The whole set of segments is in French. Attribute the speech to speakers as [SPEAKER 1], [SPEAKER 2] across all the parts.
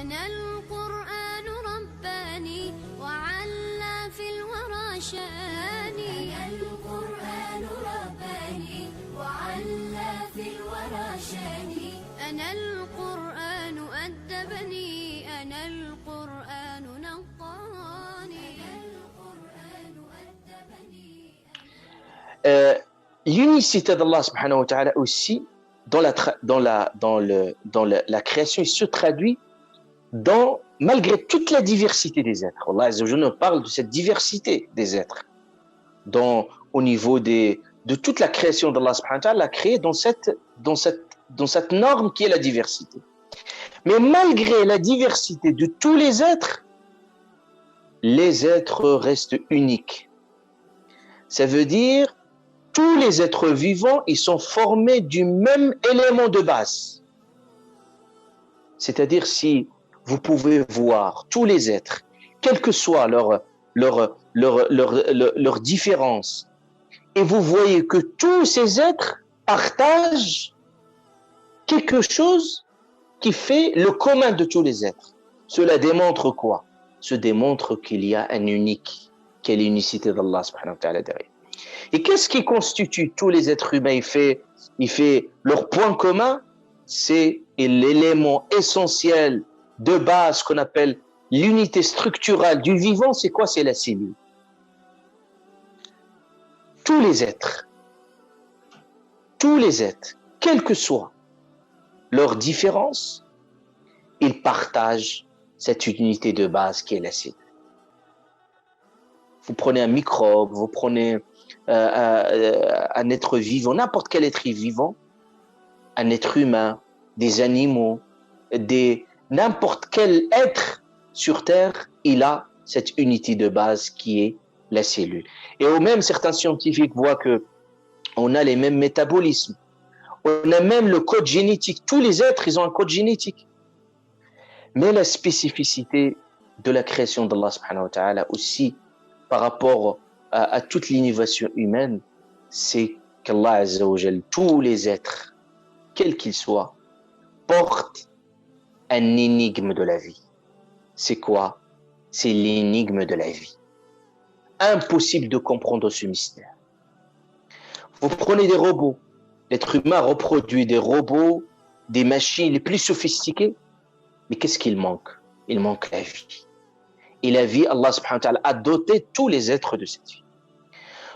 [SPEAKER 1] أنا القرآن رباني وعلى في الورى شاني. أنا القرآن رباني وعلى في الورى شاني. أنا القرآن أدبني. أنا القرآن نقاني. أنا القرآن أدبني.
[SPEAKER 2] L'unicité d'Allah subhanahu wa ta'ala aussi, dans la création, il se traduit malgré toute la diversité des êtres. Allah Azza wa Jalla parle de cette diversité des êtres. Au niveau de toute la création d'Allah subhanahu wa ta'ala, l'a créé dans cette norme qui est la diversité. Mais malgré la diversité de tous les êtres restent uniques. Ça veut dire tous les êtres vivants, ils sont formés du même élément de base. C'est-à-dire, si vous pouvez voir tous les êtres, quelle que soit leur différence, et vous voyez que tous ces êtres partagent quelque chose qui fait le commun de tous les êtres. Cela démontre quoi? Ça démontre qu'il y a un unique, qui est l'unicité d'Allah subhanahu wa ta'ala derrière. Et qu'est-ce qui constitue tous les êtres humains? Il fait leur point commun, c'est l'élément essentiel de base qu'on appelle l'unité structurale du vivant. C'est quoi? C'est la cellule. Tous les êtres, quelle que soit leur différence, ils partagent cette unité de base qui est la cellule. Vous prenez un microbe, vous prenez un être vivant, n'importe quel être vivant, un être humain, des animaux, n'importe quel être sur Terre, il a cette unité de base qui est la cellule. Et au même, certains scientifiques voient que on a les mêmes métabolismes, on a même le code génétique. Tous les êtres, ils ont un code génétique. Mais la spécificité de la création d'Allah subhanahu wa ta'ala aussi, par rapport à toute l'innovation humaine, c'est qu'Allah Azza wa Jal, tous les êtres, quels qu'ils soient, portent un énigme de la vie. C'est quoi? C'est l'énigme de la vie. Impossible de comprendre ce mystère. Vous prenez des robots. L'être humain reproduit des robots, des machines les plus sophistiquées. Mais qu'est-ce qu'il manque? Il manque la vie. Et la vie, Allah subhanahu wa ta'ala a doté tous les êtres de cette vie.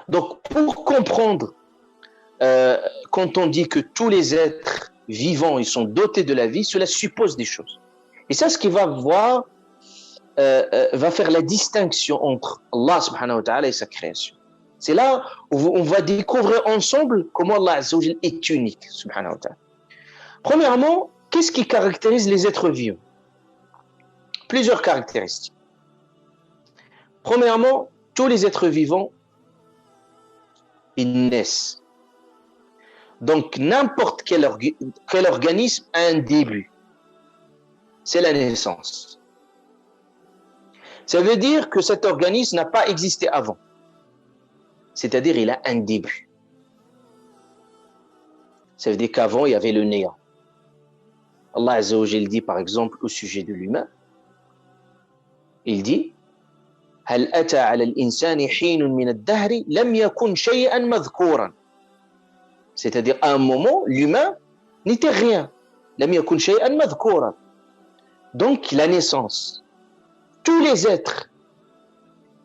[SPEAKER 2] Donc, pour comprendre, quand on dit que tous les êtres vivants, ils sont dotés de la vie, cela suppose des choses. Et ça, ce qui va faire la distinction entre Allah subhanahu wa ta'ala et sa création. C'est là où on va découvrir ensemble comment Allah Azza wa Jal est unique, subhanahu wa ta'ala. Premièrement, qu'est-ce qui caractérise les êtres vivants? Plusieurs caractéristiques. Premièrement, tous les êtres vivants, ils naissent. Donc, n'importe quel organisme a un début. C'est la naissance. Ça veut dire que cet organisme n'a pas existé avant. C'est-à-dire, il a un début. Ça veut dire qu'avant, il y avait le néant. Allah Azza wa Jal dit, par exemple, au sujet de l'humain, il dit هل أتى على الإنسان حين من الدهر لم يكن شيئا مذكورا. C'est-à-dire, à un moment, l'humain n'était rien. لم يكن شيئا مذكورا. Donc, la naissance. Tous les êtres,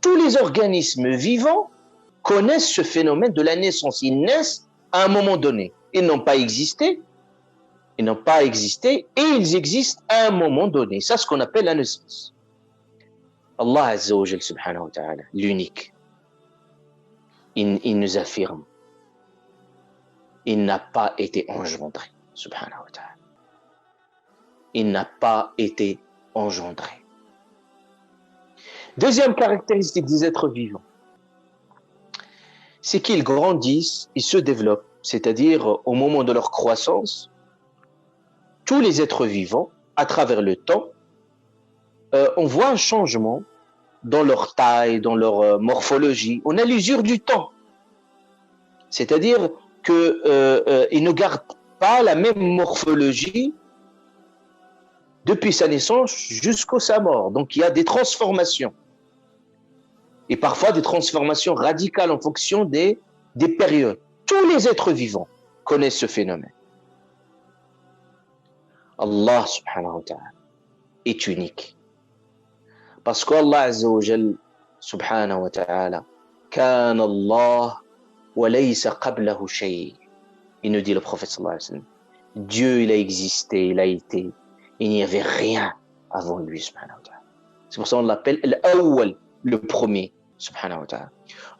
[SPEAKER 2] tous les organismes vivants connaissent ce phénomène de la naissance. Ils naissent à un moment donné. Ils n'ont pas existé. Ils n'ont pas existé et ils existent à un moment donné. C'est ce qu'on appelle la naissance. Allah Azza wa Jal subhanahu wa ta'ala, l'unique, il nous affirme, il n'a pas été engendré, subhanahu wa ta'ala. Il n'a pas été engendré. Deuxième caractéristique des êtres vivants, c'est qu'ils grandissent, ils se développent, c'est-à-dire au moment de leur croissance, tous les êtres vivants, à travers le temps, on voit un changement dans leur taille, dans leur morphologie. On a l'usure du temps. C'est-à-dire qu'ils ne gardent pas la même morphologie depuis sa naissance jusqu'à sa mort. Donc il y a des transformations. Et parfois des transformations radicales en fonction des périodes. Tous les êtres vivants connaissent ce phénomène. Allah subhanahu wa ta'ala est unique. Parce qu'Allah azza wa jal subhanahu wa ta'ala كان الله وليس قبله شيء. Il nous dit le prophète sallallahu alayhi wa sallam. Dieu, il a existé, il a été. Il n'y avait rien avant lui, subhanahu wa ta'ala. C'est pour ça qu'on l'appelle l'awwal, le premier, subhanahu wa ta'ala.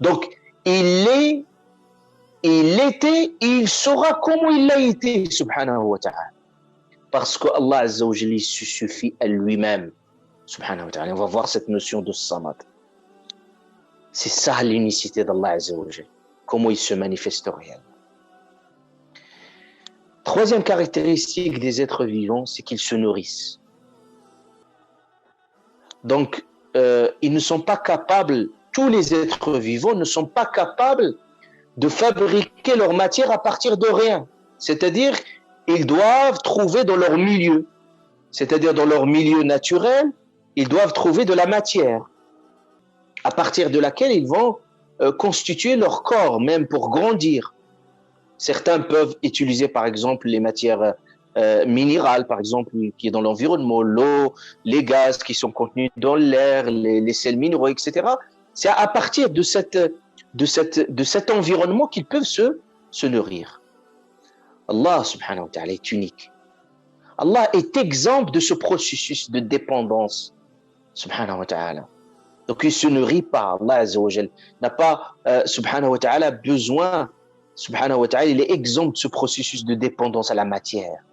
[SPEAKER 2] Donc, il est, il était, il saura comment il a été, subhanahu wa ta'ala. Parce que Allah azza wa jalla se suffit à lui-même, subhanahu wa ta'ala. On va voir cette notion de samad. C'est ça l'unicité d'Allah azza wa jalla. Comment il se manifeste réellement. Troisième caractéristique des êtres vivants, c'est qu'ils se nourrissent. Donc, ils ne sont pas capables, tous les êtres vivants ne sont pas capables de fabriquer leur matière à partir de rien. C'est-à-dire, ils doivent trouver dans leur milieu, c'est-à-dire dans leur milieu naturel, ils doivent trouver de la matière à partir de laquelle ils vont constituer leur corps, même pour grandir. Certains peuvent utiliser par exemple les matières minérales, par exemple, qui est dans l'environnement, l'eau, les gaz qui sont contenus dans l'air, les sels minéraux, etc. C'est à partir de cet environnement qu'ils peuvent se nourrir. Allah subhanahu wa ta'ala est unique. Allah est exempt de ce processus de dépendance, subhanahu wa ta'ala. Donc il ne se nourrit pas. Allah azza wa jal n'a pas, subhanahu wa ta'ala, besoin. Subhanahu wa ta'ala, il est exempt de ce processus de dépendance à la matière,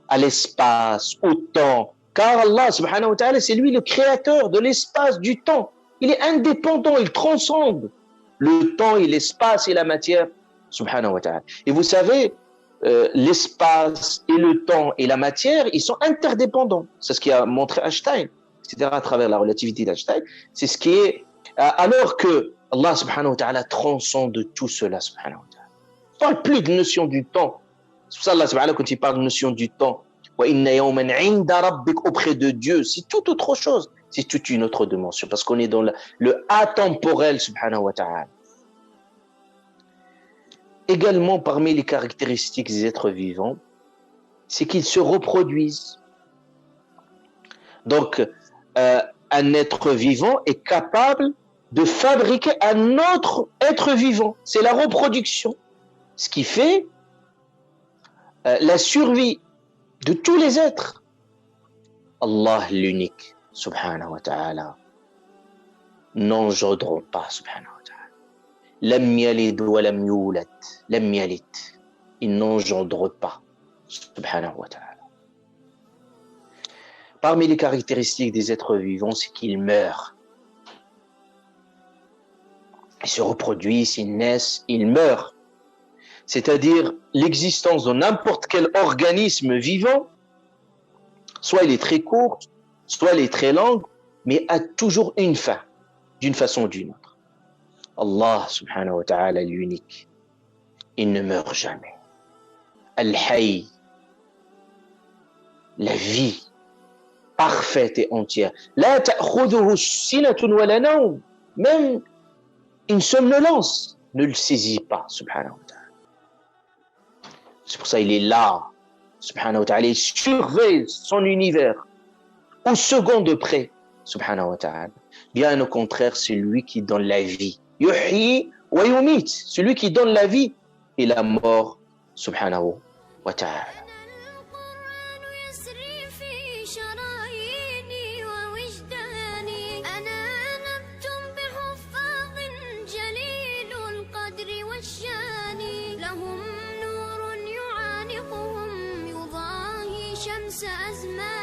[SPEAKER 2] à l'espace, au temps. Car Allah, subhanahu wa ta'ala, c'est lui le créateur de l'espace, du temps. Il est indépendant, il transcende le temps et l'espace et la matière, subhanahu wa ta'ala. Et vous savez, l'espace et le temps et la matière, ils sont interdépendants. C'est ce qui a montré Einstein, etc. à travers la relativité d'Einstein. C'est ce qui est, alors que Allah, subhanahu wa ta'ala, transcende tout cela, subhanahu wa ta'ala. Il ne parle plus de notion du temps. C'est pour ça Allah subhanahu wa ta'ala, quand il parle de notion du temps, wa inna yawman 'inda rabbik, auprès de Dieu, c'est tout autre chose. C'est toute une autre dimension, parce qu'on est dans le atemporel, subhanahu wa ta'ala. Également, parmi les caractéristiques des êtres vivants, c'est qu'ils se reproduisent. Donc, un être vivant est capable de fabriquer un autre être vivant. C'est la reproduction. Ce qui fait la survie de tous les êtres. Allah l'unique, subhanahu wa ta'ala, n'engendrons pas, subhanahu wa ta'ala. Lam yalid wa lam yulad, lam yalid. Il n'engendre pas, subhanahu wa ta'ala. Parmi les caractéristiques des êtres vivants, c'est qu'ils meurent. Ils se reproduisent, ils naissent, ils meurent. C'est-à-dire l'existence de n'importe quel organisme vivant, soit il est très court, soit il est très long, mais a toujours une fin, d'une façon ou d'une autre. Allah subhanahu wa ta'ala, l'unique, il ne meurt jamais. Al-Hayy, la vie parfaite et entière. La ta'khudhuhu sinatun wa la nawm, même une somnolence ne le saisit pas, subhanahu wa ta'ala. C'est pour ça qu'il est là, subhanahu wa ta'ala, il surveille son univers au second de près, subhanahu wa ta'ala. Bien au contraire, c'est lui qui donne la vie. Yuhyi wa yumit, celui qui donne la vie et la mort, subhanahu wa ta'ala.
[SPEAKER 1] شمس أزمان